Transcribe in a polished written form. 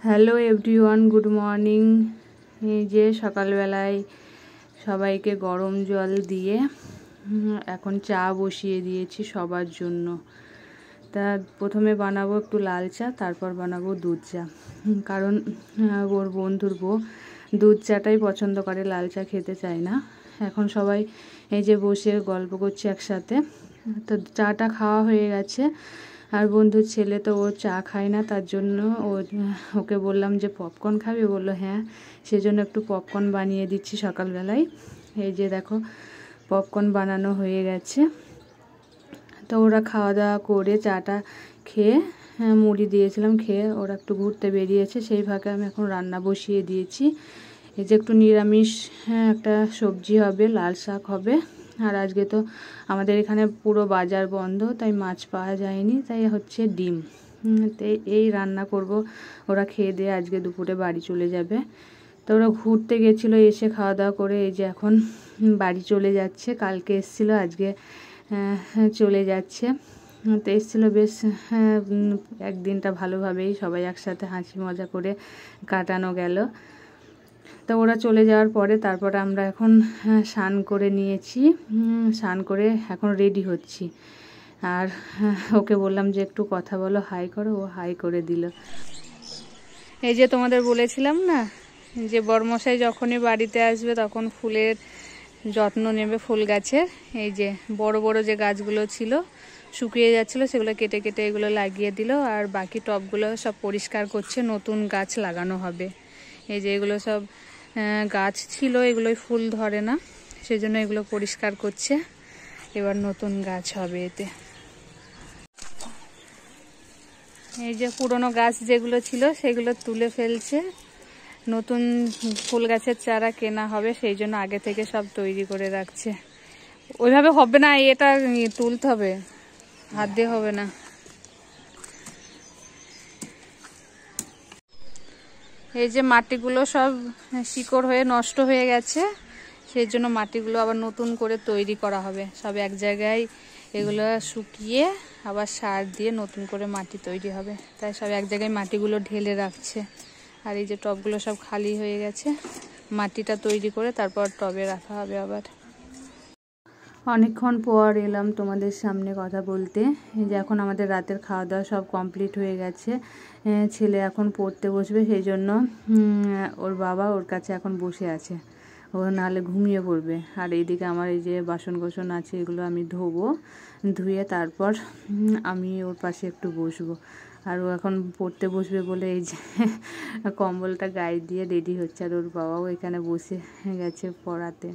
Hello everyone, good morning. এই যে সকালবেলায় সবাইকে গরম জল দিয়ে এখন চা বসিয়ে দিয়েছি সবার জন্য। তা প্রথমে বানাবো একটু লাল চা, তারপর বানাবো দুধ চা, কারণ ওর বন্ধুর বউ দুধ চাটাই পছন্দ করে, লাল চা খেতে চায় না। এখন সবাই এই যে বসে গল্প করছে একসাথে। তো চাটা খাওয়া হয়ে গেছে, আর বন্ধুর ছেলে তো ও চা খায় না, তার জন্য ওকে বললাম যে পপকর্ন খাবে, বললো হ্যাঁ, সেজন্য একটু পপকর্ন বানিয়ে দিচ্ছি সকালবেলায়। এই যে দেখো পপকর্ন বানানো হয়ে গেছে। তো ওরা খাওয়া দাওয়া করে চাটা খেয়ে মুড়ি দিয়েছিলাম, খেয়ে ওরা একটু ঘুরতে বেরিয়েছে, সেই ফাঁকে আমি এখন রান্না বসিয়ে দিয়েছি। এই যে একটু নিরামিষ একটা সবজি হবে, লাল শাক হবে। আর আজকে তো আমাদের এখানে পুরো বাজার বন্ধ, তাই মাছ পাওয়া যায়নি, তাই হচ্ছে ডিম। তো এই রান্না করব। ওরা খেয়ে দিয়ে আজকে দুপুরে বাড়ি চলে যাবে। তো ওরা ঘুরতে গেছিলো, এসে খাওয়া দাওয়া করে এই যে এখন বাড়ি চলে যাচ্ছে। কালকে এসেছিলো, আজকে চলে যাচ্ছে। তো এসেছিলো বেশ, একদিনটা ভালোভাবেই সবাই একসাথে হাসি মজা করে কাটানো গেল। তো ওরা চলে যাওয়ার পরে তারপরে আমরা এখন স্নান করে নিয়েছি, স্নান করে এখন রেডি হচ্ছি। আর ওকে বললাম যে একটু কথা বলো, হাই করো, ও হাই করে দিল। এই যে তোমাদের বলেছিলাম না যে বরমশাই যখনই বাড়িতে আসবে তখন ফুলের যত্ন নেবে, ফুল গাছের। এই যে বড় বড় যে গাছগুলো ছিল শুকিয়ে যাচ্ছিলো, সেগুলো কেটে কেটে এগুলো লাগিয়ে দিল, আর বাকি টবগুলো সব পরিষ্কার করছে, নতুন গাছ লাগানো হবে। এই যে এগুলো সব গাছ ছিল, এগুলোই ফুল ধরে না, সেজন্য এগুলো পরিষ্কার করছে, এবার নতুন গাছ হবে এতে। এই যে পুরনো গাছ যেগুলো ছিল সেগুলো তুলে ফেলছে, নতুন ফুল গাছের চারা কেনা হবে, সেই জন্য আগে থেকে সব তৈরি করে রাখছে। ওইভাবে হবে না, এটা তুলতে হবে, হাত দিয়ে হবে না। এই যে মাটিগুলো সব শিকড় হয়ে নষ্ট হয়ে গেছে, সেই জন্য মাটিগুলো আবার নতুন করে তৈরি করা হবে। সব এক জায়গায় এগুলো শুকিয়ে আবার সার দিয়ে নতুন করে মাটি তৈরি হবে, তাই সব এক জায়গায় মাটিগুলো ঢেলে রাখছে। আর এই যে টবগুলো সব খালি হয়ে গেছে, মাটিটা তৈরি করে তারপর টবে রাখা হবে আবার। অনেকক্ষণ পর এলাম তোমাদের সামনে কথা বলতে। এই যে এখন আমাদের রাতের খাওয়া দাওয়া সব কমপ্লিট হয়ে গেছে। ছেলে এখন পড়তে বসবে, সেই জন্য ওর বাবা ওর কাছে এখন বসে আছে, ও নাহলে ঘুমিয়ে পড়বে। আর এইদিকে আমার এই যে বাসন কোসন আছে, এগুলো আমি ধোবো, ধুয়ে তারপর আমি ওর পাশে একটু বসবো। আর ও এখন পড়তে বসবে বলে এই যে কম্বলটা গায়ে দিয়ে রেডি হচ্ছে, আর ওর বাবাও এখানে বসে গেছে পড়াতে।